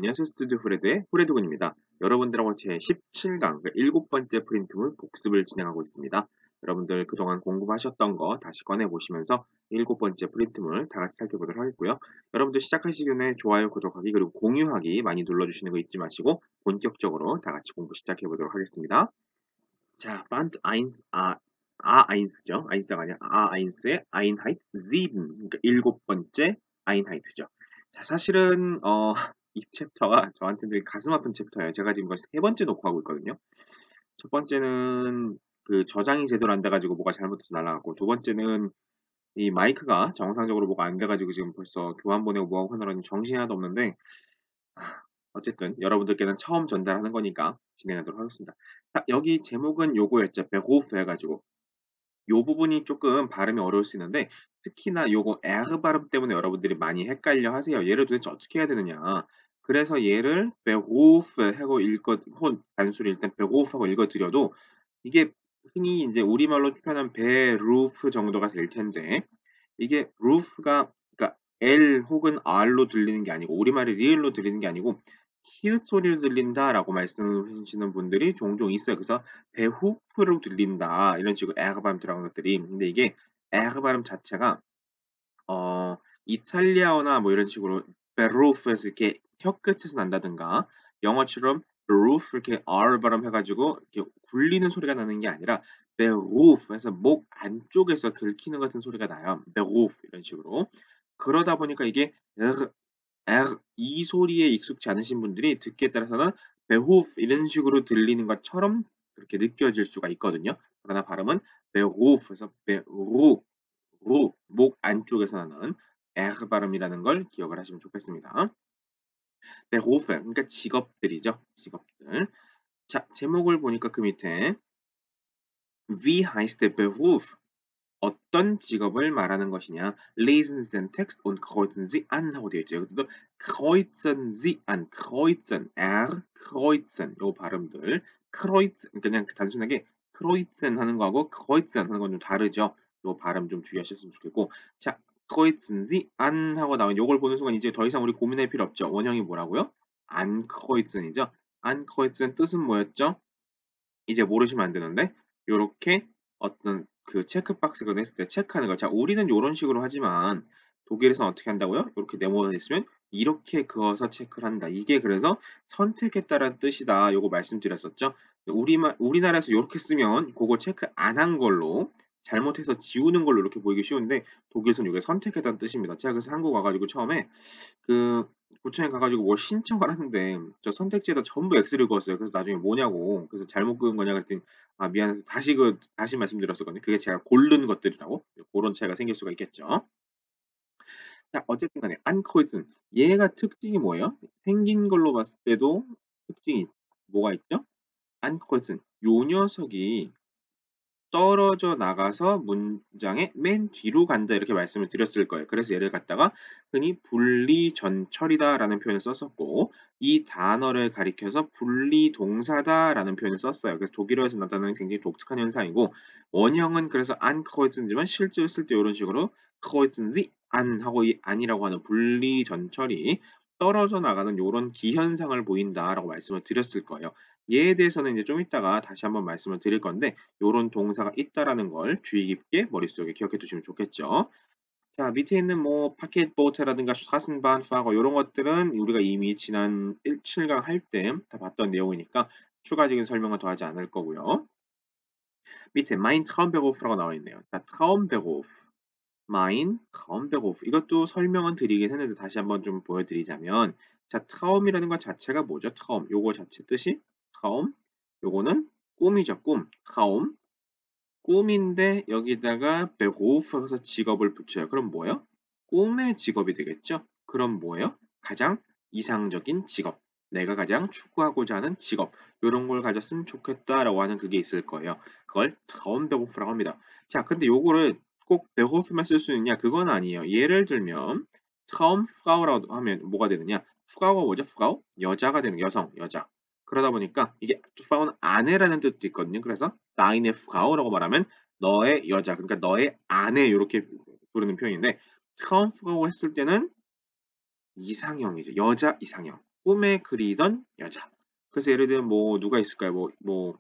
안녕하세요. 스튜디오 프레드의 프레드군입니다. 여러분들하고 제 17강, 그 7번째 프린트물 복습을 진행하고 있습니다. 여러분들 그동안 공부하셨던 거 다시 꺼내보시면서 7번째 프린트물 다 같이 살펴보도록 하겠고요. 여러분들 시작하시기 전에 좋아요, 구독하기, 그리고 공유하기 많이 눌러주시는 거 잊지 마시고 본격적으로 다 같이 공부 시작해보도록 하겠습니다. 자, Band 1, A1죠. 아인스가 아니라 A1의 Einheit 7, 그러니까 7번째 Einheit죠. 자, 사실은 이 챕터가 저한테는 되게 가슴 아픈 챕터예요. 제가 지금 이걸 세 번째 녹화하고 있거든요. 첫 번째는 그 저장이 제대로 안 돼가지고 뭐가 잘못돼서 날아갔고, 두 번째는 이 마이크가 정상적으로 뭐가 안 돼가지고 지금 벌써 교환 보내고 뭐하고 하느라니 정신이 하나도 없는데, 아, 어쨌든 여러분들께는 처음 전달하는 거니까 진행하도록 하겠습니다. 자, 여기 제목은 요거였죠. 베호프 해가지고 요 부분이 조금 발음이 어려울 수 있는데, 특히나 요거 에르 발음 때문에 여러분들이 많이 헷갈려 하세요. 얘를 도대체 어떻게 해야 되느냐. 그래서 얘를 베호프 하고 혹은 단수를 일단 베호프 하고 읽어드려도 이게 흔히 이제 우리말로 표현한 베루프 정도가 될 텐데, 이게 루프가 그러니까 L 혹은 R로 들리는 게 아니고, 우리말이 리을로 들리는 게 아니고 히읗 소리로 들린다라고 말씀하시는 분들이 종종 있어요. 그래서 배후프로 들린다 이런 식으로 에그 발음 들어간 것들이. 근데 이게 에그 발음 자체가 어 이탈리아어나 뭐 이런 식으로 베루프에서 이렇게 혀 끝에서 난다든가, 영어처럼 루프 이렇게 R 발음 해가지고 이렇게 굴리는 소리가 나는 게 아니라 베루프에서 목 안쪽에서 긁히는 같은 소리가 나요. 베루프 이런 식으로. 그러다 보니까 이게 이 소리에 익숙지 않으신 분들이 듣기에 따라서는 베호프 이런 식으로 들리는 것처럼 그렇게 느껴질 수가 있거든요. 그러나 발음은 베호프에서 베루, 목 안쪽에서 나는 에르 발음이라는 걸 기억을 하시면 좋겠습니다. 베호프, 그러니까 직업들이죠. 직업들. 자, 제목을 보니까 그 밑에 Wie heißt der Beruf? 어떤 직업을 말하는 것이냐. Lesen Sie den Text und kreuzen Sie an 하고 되어 있죠. 여기서도 kreuzen Sie an, kreuzen, R, kreuzen 요 발음들. kreuz 그냥 단순하게 kreuzen 하는 거하고 kreuzen 하는 건 좀 다르죠. 요 발음 좀 주의하셨으면 좋겠고. 자, kreuzen Sie an 하고 나온 요걸 보는 순간 이제 더 이상 우리 고민할 필요 없죠. 원형이 뭐라고요? an kreuzen이죠. an kreuzen 뜻은 뭐였죠? 이제 모르시면 안 되는데, 요렇게 어떤 그 체크박스가 했을 때 체크하는 거. 자, 우리는 요런 식으로 하지만 독일에서는 어떻게 한다고요? 요렇게 네모가 있으면 이렇게 그어서 체크를 한다. 이게 그래서 선택했다라는 뜻이다. 요거 말씀드렸었죠. 우리나라에서 요렇게 쓰면 그거 체크 안 한 걸로, 잘못해서 지우는 걸로 이렇게 보이기 쉬운데, 독일에서는 요게 선택했다는 뜻입니다. 제가 그래서 한국 와 가지고 처음에 그 구청에 가 가지고 뭘 신청을 하는데 저 선택지에다 전부 X를 그었어요. 그래서 나중에 뭐냐고, 그래서 잘못 그은 거냐 그랬더니 아 미안해서 다시 말씀드렸었거든요. 그게 제가 고른 것들이라고. 고런 차이가 생길 수가 있겠죠. 자, 어쨌든 간에 안코이즌, 얘가 특징이 뭐예요? 생긴 걸로 봤을 때도 특징이 뭐가 있죠? 안코이즌, 요 녀석이 떨어져 나가서 문장의 맨 뒤로 간다 이렇게 말씀을 드렸을 거예요. 그래서 얘를 갖다가 흔히 분리전철이다라는 표현을 썼었고, 이 단어를 가리켜서 분리동사다라는 표현을 썼어요. 그래서 독일어에서 나타나는 굉장히 독특한 현상이고, 원형은 그래서 안크로이츠지만 실제로 쓸 때 이런 식으로 크로이츠지 안 하고 이 안이라고 하는 분리전철이 떨어져 나가는 이런 기현상을 보인다라고 말씀을 드렸을 거예요. 얘에 대해서는 이제 좀 이따가 다시 한번 말씀을 드릴 건데, 요런 동사가 있다라는 걸 주의 깊게 머릿속에 기억해 두시면 좋겠죠. 자, 밑에 있는 뭐 파켓보트라든가 슈트라센바hn파거 요런 것들은 우리가 이미 지난 7강 할 때 다 봤던 내용이니까 추가적인 설명은 더하지 않을 거고요. 밑에 Mein Traumberuf라고 나와 있네요. 자, Traumberuf, Mein Traumberuf, 이것도 설명은 드리긴 했는데 다시 한번 좀 보여드리자면, 자, Traum이라는 것 자체가 뭐죠? Traum, 요거 자체 뜻이 Traum, 요거는 꿈이죠. 꿈, Traum. 꿈인데 여기다가 Beruf 해서 직업을 붙여요. 그럼 뭐예요? 꿈의 직업이 되겠죠? 그럼 뭐예요? 가장 이상적인 직업. 내가 가장 추구하고자 하는 직업. 요런 걸 가졌으면 좋겠다라고 하는 그게 있을 거예요. 그걸 Traumberuf라고 합니다. 자, 근데 요거를 꼭 Beruf만 쓸 수 있냐? 그건 아니에요. 예를 들면 Traumfrau라고 하면 뭐가 되느냐? Frau가 뭐죠? Frau? 여자가 되는, 여성, 여자. 그러다 보니까 이게 Frau는 아내라는 뜻도 있거든요. 그래서 deine Frau라고 말하면 너의 여자, 그러니까 너의 아내, 요렇게 부르는 표현인데, Traumfrau 했을 때는 이상형이죠. 여자 이상형. 꿈에 그리던 여자. 그래서 예를 들면 뭐 누가 있을까요? 뭐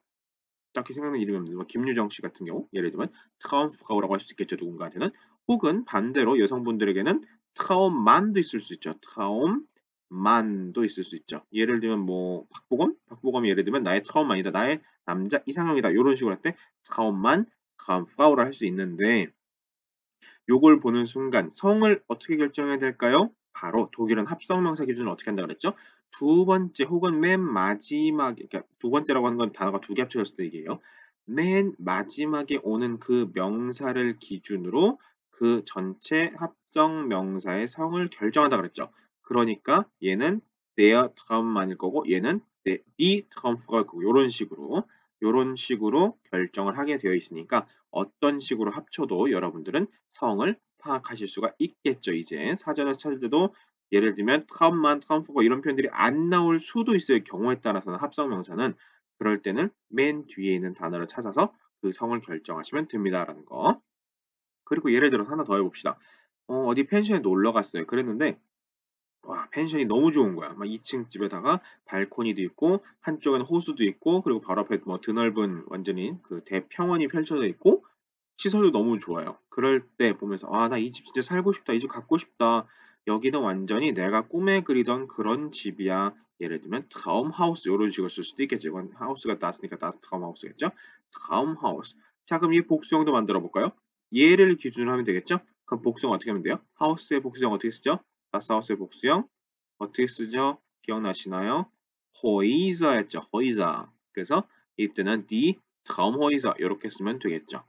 딱히 생각나는 이름이 없는데 뭐 김유정 씨 같은 경우 예를 들면 트라움프라우라고 할 수 있겠죠 누군가한테는. 혹은 반대로 여성분들에게는 트라움만도 있을 수 있죠. 트라움만도 있을 수 있죠. 예를 들면 뭐 박보검이 예를 들면 나의 트라움만이다. 나의 남자 이상형이다. 요런 식으로 할 때 트라움만, 트라움프라우를 할 수 있는데 요걸 보는 순간 성을 어떻게 결정해야 될까요? 바로 독일은 합성명사 기준을 어떻게 한다 그랬죠? 두 번째 혹은 맨 마지막에 그러니까 두 번째라고 하는 건 단어가 두 개 합쳐졌을 때 얘기예요. 맨 마지막에 오는 그 명사를 기준으로 그 전체 합성명사의 성을 결정한다 그랬죠. 그러니까 얘는 der Traum만일 거고 얘는 die Traumfrau일 거고 요런 식으로 결정을 하게 되어 있으니까 어떤 식으로 합쳐도 여러분들은 성을 파악하실 수가 있겠죠. 이제 사전을 찾을 때도 예를 들면 트라움만, 트라움프가 이런 표현들이 안 나올 수도 있어요. 경우에 따라서는 합성명사는. 그럴 때는 맨 뒤에 있는 단어를 찾아서 그 성을 결정하시면 됩니다라는 거. 그리고 예를 들어서 하나 더 해봅시다. 어디 펜션에 놀러 갔어요. 그랬는데 와 펜션이 너무 좋은 거야. 막 2층 집에다가 발코니도 있고 한쪽에는 호수도 있고 그리고 바로 앞에 뭐 드넓은 완전히 그 대평원이 펼쳐져 있고 시설도 너무 좋아요. 그럴 때 보면서 '아 나 이 집 진짜 살고 싶다. 이 집 갖고 싶다. 여기는 완전히 내가 꿈에 그리던 그런 집이야.' 예를 들면 Traumhaus 요런 식으로 쓸 수도 있겠죠. 이건 하우스가 das니까 das Traumhaus겠죠. Traumhaus. 자 그럼 이 복수형도 만들어 볼까요? 얘를 기준으로 하면 되겠죠? 그럼 복수형 어떻게 하면 돼요? 하우스의 복수형 어떻게 쓰죠? das Haus의 복수형 어떻게 쓰죠? 기억나시나요? Häuser였죠. Häuser. 그래서 이때는 die Traumhäuser 요렇게 쓰면 되겠죠.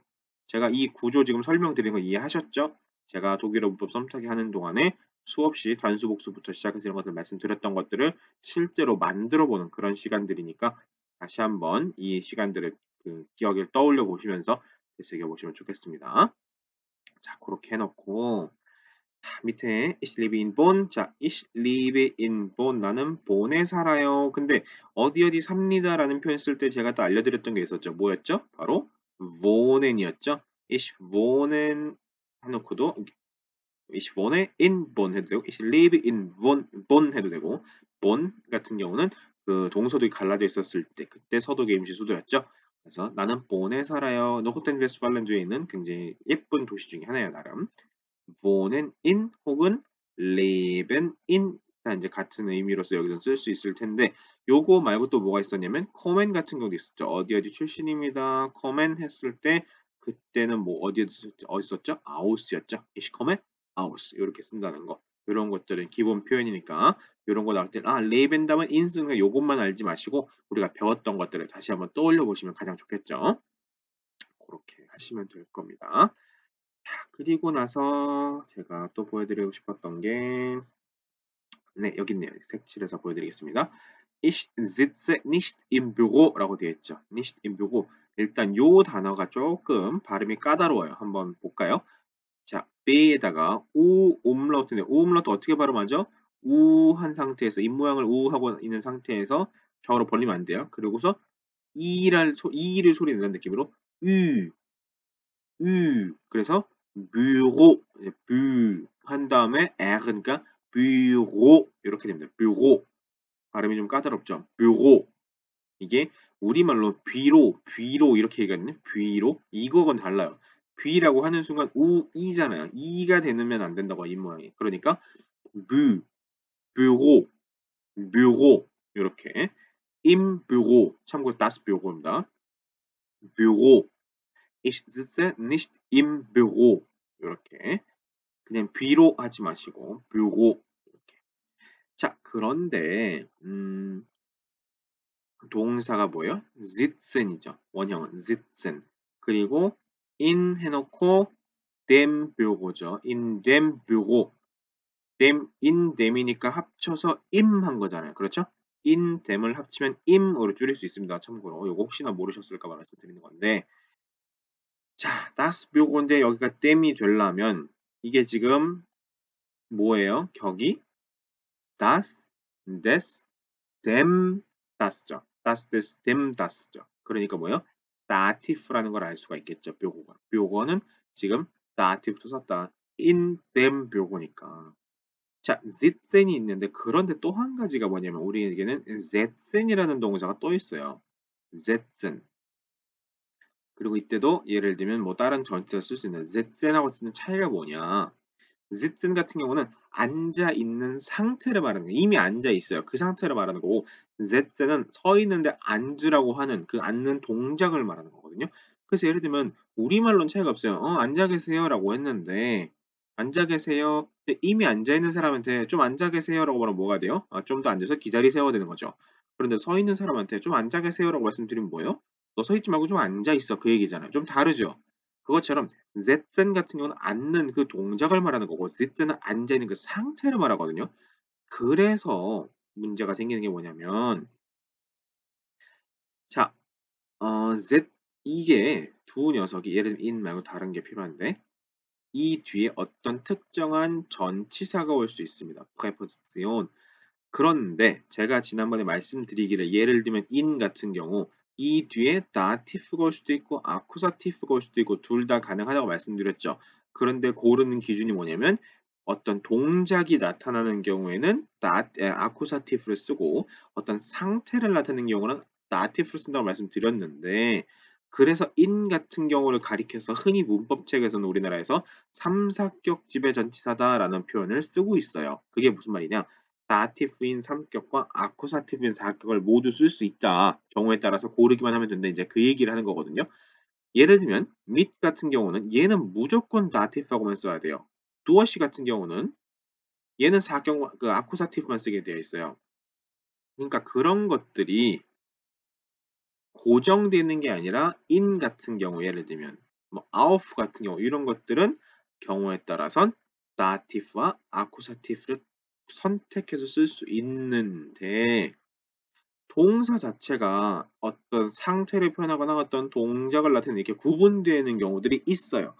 제가 이 구조 지금 설명드린 거 이해하셨죠? 제가 독일어 문법 썸타기 하는 동안에 수없이 단수 복수부터 시작해서 이런 것들 말씀드렸던 것들을 실제로 만들어 보는 그런 시간들이니까 다시 한번 이 시간들을 그 기억을 떠올려 보시면서 되새겨 보시면 좋겠습니다. 자, 그렇게 해놓고 밑에 Ich lebe in Bonn. 자, Ich lebe in Bonn. 나는 본에 살아요. 근데 어디 어디 삽니다라는 표현 쓸 때 제가 또 알려드렸던 게 있었죠. 뭐였죠? 바로 wohnen이었죠. Ich wohnen 해놓고도 Ich wohne in Bonn 해도 되고 Ich lebe in Bonn 해도 되고 Bonn 같은 경우는 그 동서독이 갈라져 있었을 때 그때 서독의 임시 수도였죠. 그래서 나는 본에 살아요. 노르텐웨스트팔렌주에 있는 굉장히 예쁜 도시 중에 하나예요, 나름. wohnen in 혹은 leben in 다 인제 같은 의미로서 여기서 쓸 수 있을 텐데 요거 말고 또 뭐가 있었냐면 kommen 같은 경우도 있었죠. 어디 어디 출신입니다. kommen 했을 때 그때는 뭐 어디에 어디 썼죠? aus였죠. Ich komme aus 요렇게 쓴다는 거. 요런 것들은 기본 표현이니까 요런 거 나올 땐 leben 다음에 in 쓰는 거 요것만 알지 마시고 우리가 배웠던 것들을 다시 한번 떠올려 보시면 가장 좋겠죠. 고렇게 하시면 될 겁니다. 그리고 나서 제가 또 보여드리고 싶었던 게 네, 여기 있네요. 색칠해서 보여드리겠습니다. Ich sitze nicht im Büro라고 되어 있죠. nicht im Büro. 일단 요 단어가 조금 발음이 까다로워요. 한번 볼까요? 자, 베에다가 우 옴라우트인데 우 옴라우트 어떻게 발음하죠? 우한 상태에서 입모양을 우하고 있는 상태에서 좌우로 벌리면 안 돼요. 그리고서 이를 소리 내는 느낌으로 그래서 뷰로 이제 뷰 한 다음에 그러니까 뷰로 이렇게 됩니다. 뷰로 발음이 좀 까다롭죠. 뷰로 이게 우리말로 귀로 이렇게 얘기하거든요. 귀로 이거건 달라요. 귀라고 하는 순간 이잖아요. 이가 되면 안 된다고 입 모양이. 그러니까 뷰, 뷰로, 뷰로 요렇게 im Büro 참고로 das Büro입니다. 뷰로 Ich sitze nicht im Büro 요렇게 그냥 뷰로 하지 마시고 뷰로 이렇게. 자 그런데 동사가 뭐예요? sitzen이죠. 원형은 sitzen. 그리고 in 해 놓고 dem Büro죠. in dem Büro. dem in them이니까 합쳐서 im 한 거잖아요. 그렇죠? in them을 합치면 im으로 줄일 수 있습니다. 참고로 요거 혹시나 모르셨을까 봐 말씀드리는 건데 자 das Büro인데 여기가 them이 되려면 이게 지금 뭐예요? 격이 das, des, dem, das죠. das, des, dem, das죠. 그러니까 뭐예요? dative라는 걸 알 수가 있겠죠. 묘고가. 묘고는 지금 dative도 썼다. in them 묘고니까. 자, sitzen 이 있는데 그런데 또 한 가지가 뭐냐면 우리에게는 setzen이라는 동사가 또 있어요. setzen. 그리고 이때도 예를 들면 뭐 다른 전치사를 쓸 수 있는 setzen하고 쓰는 차이가 뭐냐? sitzen 같은 경우는 앉아 있는 상태를 말하는 거예요. 이미 앉아 있어요. 그 상태를 말하는 거고 setzen은 서 있는데 앉으라고 하는 그 앉는 동작을 말하는 거거든요. 그래서 예를 들면 우리말로는 차이가 없어요. 앉아 계세요라고 했는데 앉아 계세요. 근데 이미 앉아 있는 사람한테 좀 앉아 계세요라고 말하면 뭐가 돼요? 좀 더 앉아서 기다리세요가 되는 거죠. 그런데 서 있는 사람한테 좀 앉아 계세요라고 말씀드리면 뭐예요? 너 서 있지 말고 좀 앉아 있어. 그 얘기잖아요. 좀 다르죠. 그것처럼 setzen 같은 경우는 앉는 그 동작을 말하는 거고 sitzen은 앉아 있는 그 상태를 말하거든요. 그래서 문제가 생기는 게 뭐냐면 자, set 이게 두 녀석이 예를 들면 in 말고 다른 게 필요한데 이 뒤에 어떤 특정한 전치사가 올 수 있습니다. Präposition. 그런데 제가 지난번에 말씀드리기를 예를 들면 in 같은 경우 이 뒤에 dative가 올 수도 있고 accusative가 올 수도 있고 둘 다 가능하다고 말씀드렸죠. 그런데 고르는 기준이 뭐냐면 어떤 동작이 나타나는 경우에는 accusative를 쓰고 어떤 상태를 나타내는 경우는 dative를 쓴다고 말씀드렸는데 그래서 in 같은 경우를 가리켜서 흔히 문법책에서는 우리나라에서 삼사격 지배전치사다라는 표현을 쓰고 있어요. 그게 무슨 말이냐? 다티브인 3격과 아쿠사티브인 4격을 모두 쓸 수 있다. 경우에 따라서 고르기만 하면 된다. 이제 그 얘기를 하는 거거든요. 예를 들면 mit 같은 경우는 얘는 무조건 다티브하고만 써야 돼요. 두어시 같은 경우는 얘는 4격 그 아쿠사티브만 쓰게 되어 있어요. 그러니까 그런 것들이 고정되는 게 아니라 in 같은 경우 예를 들면 뭐 auf 같은 경우 이런 것들은 경우에 따라선 다티브와 아쿠사티브를 선택해서 쓸 수 있는데 동사 자체가 어떤 상태를 표현하거나 어떤 동작을 나타내는 이렇게 구분되는 경우들이 있어요.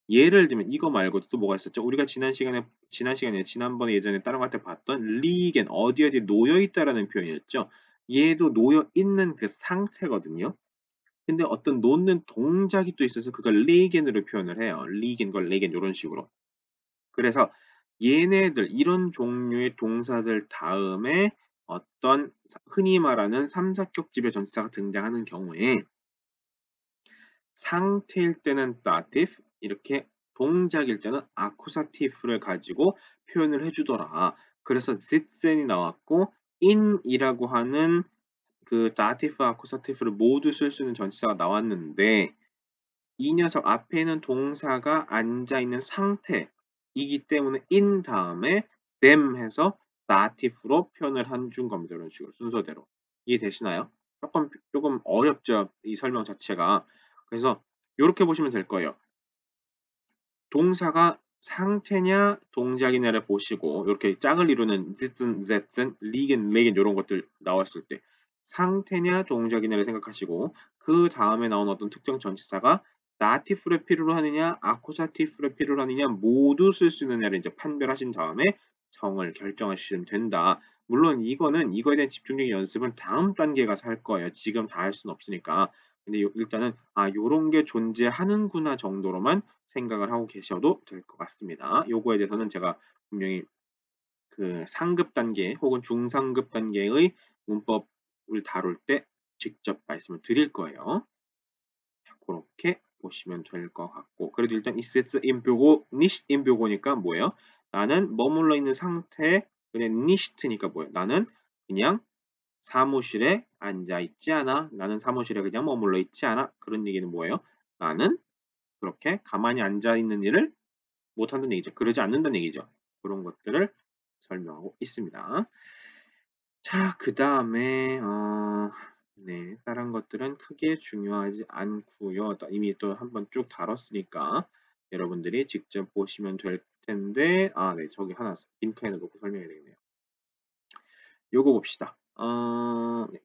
예를 들면 이거 말고도 또 뭐가 있었죠? 우리가 지난번에 예전에 따라갈 때 봤던 liegen 어디 어디에 놓여 있다라는 표현이었죠. 얘도 놓여 있는 그 상태거든요. 근데 어떤 놓는 동작이 또 있어서 그걸 liegen으로 표현을 해요. liegen 걸 liegen 요런 식으로. 그래서 얘네들 이런 종류의 동사들 다음에 어떤 흔히 말하는 삼사격 지배 전치사가 등장하는 경우에 상태일 때는 dative 이렇게 동작일 때는 accusative를 가지고 표현을 해주더라. 그래서 sitzen이 나왔고 in이라고 하는 그 dative, accusative를 모두 쓸 수 있는 전치사가 나왔는데 이 녀석 앞에 있는 동사가 앉아 있는 상태이기 때문에 in 다음에 them 해서 dative로 표현을 한 준 겁니다. 이런 식으로 순서대로. 이해되시나요? 조금 어렵죠. 이 설명 자체가. 그래서 요렇게 보시면 될 거예요. 동사가 상태냐 동작이냐를 보시고 요렇게 짝을 이루는 sitzen, setzen, liegen, legen 요런 것들 나왔을 때 상태냐 동작이냐를 생각하시고 그 다음에 나온 어떤 특정 전치사가 dative를 필요로 하느냐 accusative를 필요로 하느냐 모두 쓸 수 있느냐를 이제 판별하신 다음에 정을 결정하시면 된다. 물론 이거는 이거에 대한 집중적인 연습은 다음 단계 가서 할 거예요. 지금 다 할 수는 없으니까. 근데 일단은 요런 게 존재하는구나 정도로만 생각을 하고 계셔도 될 것 같습니다. 요거에 대해서는 제가 분명히 그 상급 단계 혹은 중상급 단계의 문법을 다룰 때 직접 말씀을 드릴 거예요. 그렇게 보시면 될 것 같고 그래도 일단 ich sitze im Büro, nicht im Büro니까 뭐예요? 나는 머물러 있는 상태 그냥 nicht니까 뭐예요? 나는 그냥 사무실에 앉아 있지 않아. 나는 사무실에 그냥 머물러 있지 않아. 그런 얘기는 뭐예요? 나는 그렇게 가만히 앉아 있는 일을 못한다는 얘기죠. 그러지 않는다는 얘기죠. 그런 것들을 설명하고 있습니다. 자, 그다음에 네, 다른 것들은 크게 중요하지 않고요. 이미 또 한번 쭉 다뤘으니까 여러분들이 직접 보시면 될 텐데 네, 저기 하나 빈칸에 놓고 설명해야 되겠네요. 요거 봅시다.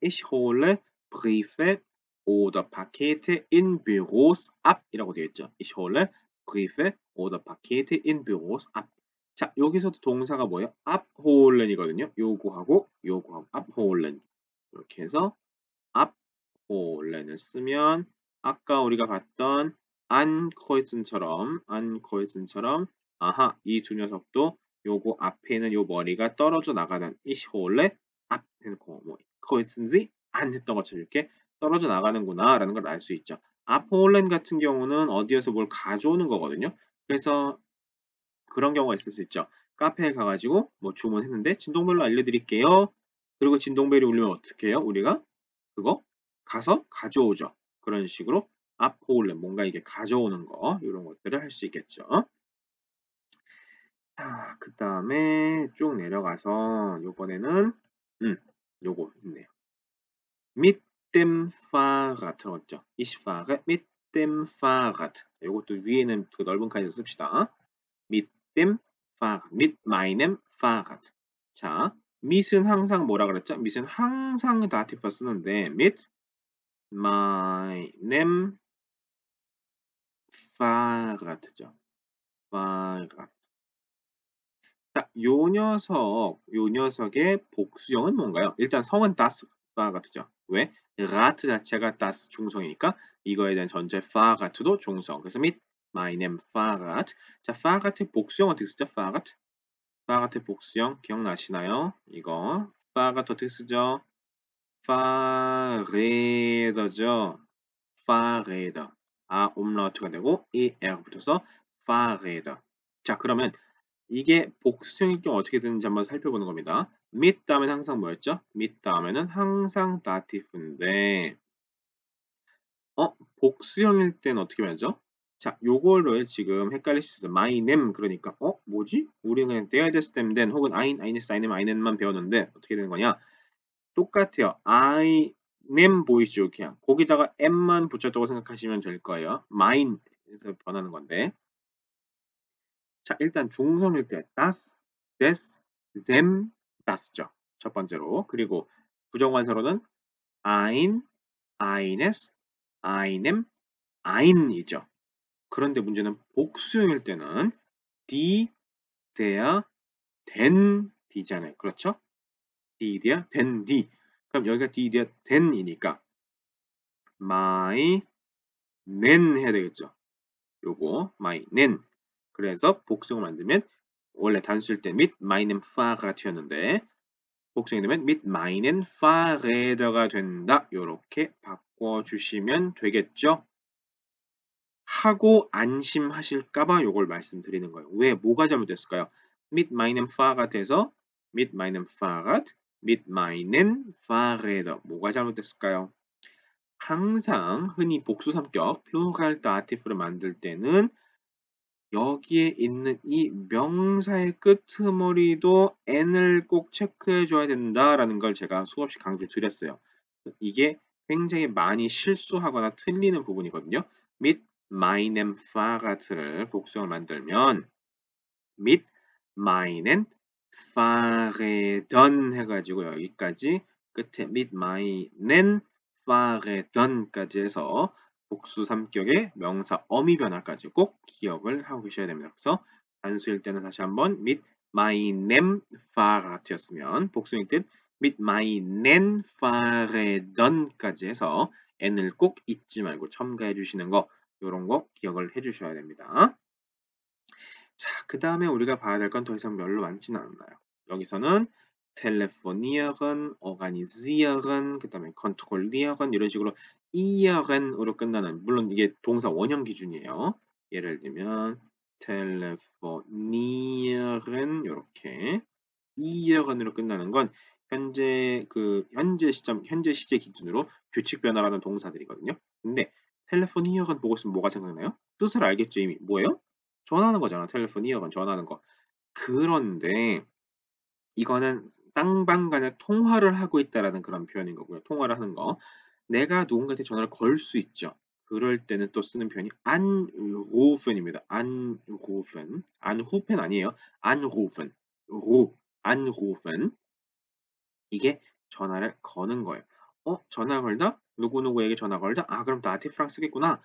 Ich hole Briefe oder Pakete in Büros ab 이라고 되어 있죠. Ich hole Briefe oder Pakete in Büros ab. 자, 여기서도 동사가 뭐예요? abholen이거든요. 요구하고 abholen. 이렇게 해서 abholen을 쓰면 아까 우리가 봤던 ankreuzen처럼 아하, 이 두 녀석도 요거 앞에는 요 머리가 떨어져 나가는 ich hole ab 해놓고 뭐 kreuzen Sie an 했던 것처럼 이렇게 떨어져 나가는구나라는 걸 알 수 있죠. abholen 같은 경우는 어디에서 뭘 가져오는 거거든요. 그래서 그런 경우가 있을 수 있죠. 카페에 가 가지고 뭐 주문했는데 "진동벨로 알려드릴게요." 그리고 진동벨이 울리면 어떻게 해요? 우리가 그거 가서 가져오죠. 그런 식으로 abholen 뭔가 이게 가져오는 거 요런 것들을 할 수 있겠죠. 자 그다음에 쭉 내려가서 요번에는 요거 있네요. Mit dem Fahrrad 들어봤죠? Ich fahre mit dem Fahrrad. 요것도 위에는 그 넓은 칸에서 씁시다. Mit dem Fahrrad. Mit meinem Fahrrad. 자, mit은 항상 뭐라 그랬죠? mit은 항상 다티프 쓰는데 mit meinem Fahrrad죠. Fahrrad. 자, 요 녀석의 복수형은 뭔가요? 일단 성은 das Fahrrad죠. 왜? Rad 자체가 das 중성이니까 이거에 대한 전제 Fahrrad도 중성. 그래서 mit meinem Fahrrad. 자, Fahrrad의 복수형 어떻게 쓰죠? Fahrrad. Fahrrad의 복수형 기억나시나요? 이거 Fahrrad 어떻게 쓰죠? Fahrräder죠. Fahrräder. 아, umlaut가 되고 er 붙어서 Fahrräder. 자, 그러면 이게 복수형이 좀 어떻게 되는지 한번 살펴보는 겁니다. mit 다음에는 항상 뭐였죠? mit 다음에는 항상 다티프인데 복수형일 때는 어떻게 말하죠? 자, 요거를 지금 헷갈릴 수 있어요. my name 그러니까 뭐지? 우리는 그냥 der des dem den 혹은 ein, eines, einem, einen만 배웠는데 어떻게 되는 거냐? 똑같아요. I name 보이시죠? 그냥 거기다가 m만 붙였다고 생각하시면 될 거예요. mine에서 변하는 건데 자, 일단 중성일 때 das, des, them, das죠. 첫 번째로. 그리고 부정관사로는 ein, eines, einem, ein이죠. 그런데 문제는 복수형일 때는 die, der, den, d잖아요. 그렇죠? die, der, den, die. 그럼 여기가 die, der, den이니까 my, nen 해야 되겠죠. 요거 my, nen. 그래서 복수형을 만들면 원래 단수일 때 mit meinem Fahrrad이었는데 복수형이 되면 mit meinen Fahrräder가 된다. 요렇게 바꿔주시면 되겠죠. 하고 안심하실까 봐 요걸 말씀드리는 거예요. 왜 뭐가 잘못됐을까요? mit meinem Fahrrad에서 mit meinem Fahrrad, mit meinen Fahrräder 뭐가 잘못됐을까요? 항상 흔히 복수 삼격 플루랄 다티프를 만들 때는 여기에 있는 이 명사의 끄트머리도 n을 꼭 체크해 줘야 된다라는 걸 제가 수없이 강조드렸어요. 이게 굉장히 많이 실수하거나 틀리는 부분이거든요. mit meinem Fahrrad를 복수형을 만들면 mit meinen Fahrrädern 해가지고 여기까지 끝에 mit meinen Fahrrädern까지 해서 복수 3격의 명사 어미 변화까지 꼭 기억을 하고 계셔야 됩니다. 그래서 단수일 때는 다시 한번 mit meinem Fahrrad이었으면 복수일 때 mit meinen Fahrrädern까지 해서 n을 꼭 잊지 말고 첨가해 주시는 거 요런 거 기억을 해 주셔야 됩니다. 자, 그다음에 우리가 봐야 될 건 더 이상 별로 많지는 않아요. 여기서는 telefonieren, organisieren, 그다음에 kontrollieren 이런 식으로ieren으로 끝나는 물론 이게 동사 원형 기준이에요. 예를 들면 telefonieren 요렇게ieren으로 끝나는 건 현재 시제 기준으로 규칙 변화라는 동사들이거든요. 근데 telefonieren 보고 있으면 뭐가 생각나요? 뜻을 알겠죠, 이미. 뭐예요? 전화하는 거잖아. 텔레포니어건 전화하는 거. 그런데 이거는 쌍방 간에 통화를 하고 있다라는 그런 표현인 거고요. 통화를 하는 거. 내가 누군가한테 전화를 걸 수 있죠. 그럴 때는 또 쓰는 표현이 anrufen입니다. anrufen. anrufen 아니에요. anrufen. anrufen. 이게 전화를 거는 거예요. 전화 걸다? 누구누구에게 전화 걸다? 아, 그럼 나티프랑 쓰겠구나.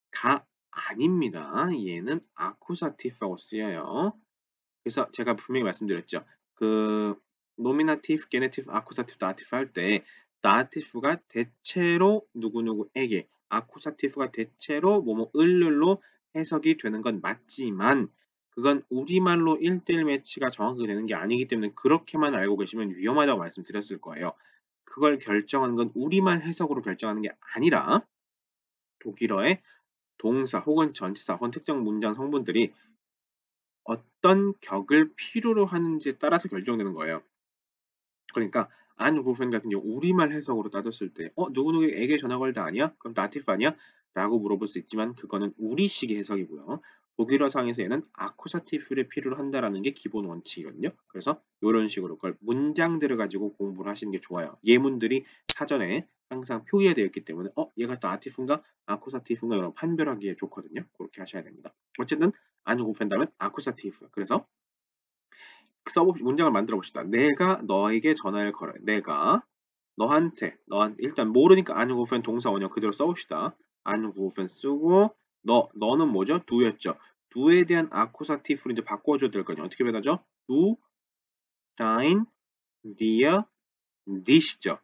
가 아닙니다. 얘는 아쿠사티프라고 쓰여요. 그래서 제가 분명히 말씀드렸죠. 그 노미나티브, 게네티브, 아쿠사티브, 다티브 할 때 다티브가 대체로 누구누구에게, 아쿠사티브가 대체로 뭐뭐을로 해석이 되는 건 맞지만 그건 우리말로 1:1 매치가 정확하게 되는 게 아니기 때문에 그렇게만 알고 계시면 위험하다고 말씀드렸을 거예요. 그걸 결정하는 건 우리말 해석으로 결정하는 게 아니라 독일어의 동사 혹은 전치사 혹은 특정 문장 성분들이 어떤 격을 필요로 하는지에 따라서 결정되는 거예요. 그러니까 안루fen 같은 경우 우리말 해석으로 따졌을 때 누구누구에게 전화 걸다 아니야? 그럼 나티프 아니야? 라고 물어볼 수 있지만 그거는 우리식의 해석이고요. 독일어상에서 얘는 아쿠사티프를 필요로 한다라는 게 기본 원칙이거든요. 그래서 요런 식으로 그걸 문장들을 가지고 공부를 하시는 게 좋아요. 예문들이 사전에 항상 표기가 되어 있기 때문에 얘가 나티프인가 아쿠사티프인가 이런 판별하기에 좋거든요. 그렇게 하셔야 됩니다. 어쨌든 안루fen 다음은 아쿠사티프. 그래서 문장을 만들어 봅시다. 내가 너에게 전화를 걸어요. 내가 너한테 일단 모르니까 anrufen 동사 원형 그대로 써봅시다. anrufen 쓰고 너는 뭐죠? du였죠. du에 대한 아쿠사티프를 이제 바꿔줘야 될 거냐. 어떻게 변하죠? du, dein, dir, dich죠.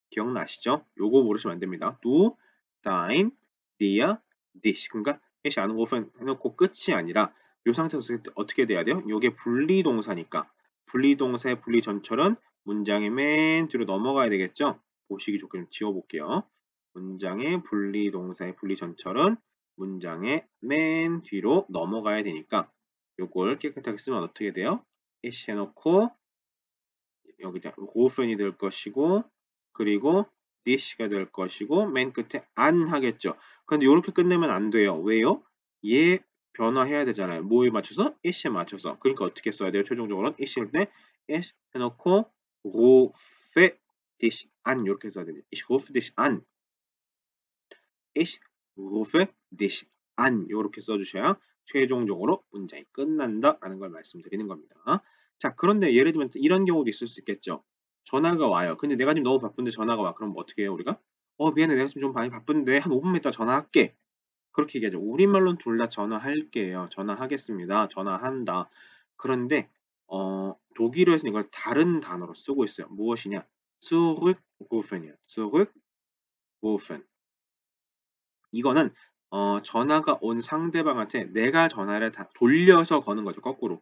기억나시죠? 요거 모르시면 안 됩니다. du, dein, dir, dich. 그러니까 해시 anrufen 해놓고 끝이 아니라 요 상태에서 어떻게 돼야 돼요? 요게 분리동사니까 분리동사의 분리전철은 문장의 맨 뒤로 넘어가야 되겠죠? 보시기 좋게 좀 지워볼게요. 문장의 분리동사의 분리전철은 문장의 맨 뒤로 넘어가야 되니까 요걸 깨끗하게 쓰면 어떻게 돼요? 해시 해놓고 여기다 rufen이 될 것이고 그리고 dish가 될 것이고 맨 끝에 안 하겠죠. 그런데 이렇게 끝내면 안 돼요. 왜요? 얘 변화해야 되잖아요. 뭐에 맞춰서? ish에 맞춰서. 그러니까 어떻게 써야 돼요? 최종적으로는 ish일 때 ish 해놓고 rufe dish an 이렇게 써야 돼요. ich rufe dich an. ich rufe dich an 이렇게 써주셔야 최종적으로 문장이 끝난다라는 걸 말씀드리는 겁니다. 자, 그런데 예를 들면 이런 경우도 있을 수 있겠죠. 전화가 와요. 근데 내가 지금 너무 바쁜데 전화가 와. 그럼 어떻게 해요, 우리가? 미안해. 내가 지금 좀 많이 바쁜데 한 5분만 있다 전화할게. 그렇게 얘기하죠. 우리말로는 둘 다 전화할게요. 전화하겠습니다. 전화한다. 그런데 독일어에서는 이걸 다른 단어로 쓰고 있어요. 무엇이냐? zurückrufen이에요. zurückrufen. 이거는 전화가 온 상대방한테 내가 전화를 다 돌려서 거는 거죠. 거꾸로.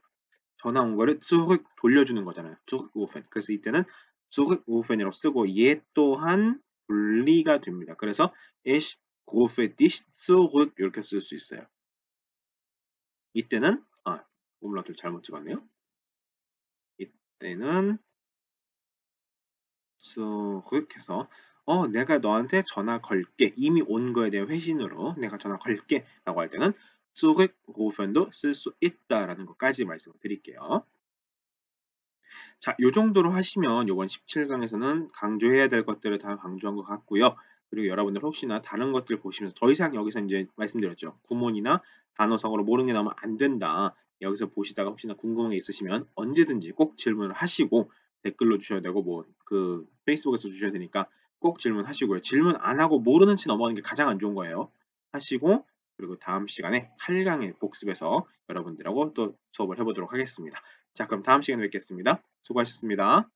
전화 온 거를 zurück 돌려주는 거잖아요. zurückrufen. 그래서 이때는 zurückrufen이라고 쓰고 얘 또한 분리가 됩니다. 그래서 ich rufe dich zurück 이렇게 쓸 수 있어요. 이때는 umlaut를 잘못 찍었네요. 이때는 zurück 해서 내가 너한테 전화 걸게. 이미 온 거에 대한 회신으로 내가 전화 걸게 라고 할 때는 zurückrufen도 쓸 수 있다라는 것까지 말씀을 드릴게요. 자, 요 정도로 하시면 요번 17강에서는 강조해야 될 것들을 다 강조한 것 같고요. 그리고 여러분들 혹시나 다른 것들 보시면서 더 이상 여기서 이제 말씀드렸죠. 구문이나 단어성으로 모르는 게 나오면 안 된다. 여기서 보시다가 혹시나 궁금한 게 있으시면 언제든지 꼭 질문을 하시고 댓글로 주셔야 되고 뭐 그 페이스북에서 주셔야 되니까 꼭 질문하시고요. 질문 안 하고 모르는 채 넘어가는 게 가장 안 좋은 거예요. 하시고 그리고 다음 시간에 8강의 복습에서 여러분들하고 또 수업을 해보도록 하겠습니다. 자, 그럼 다음 시간에 뵙겠습니다. 수고하셨습니다.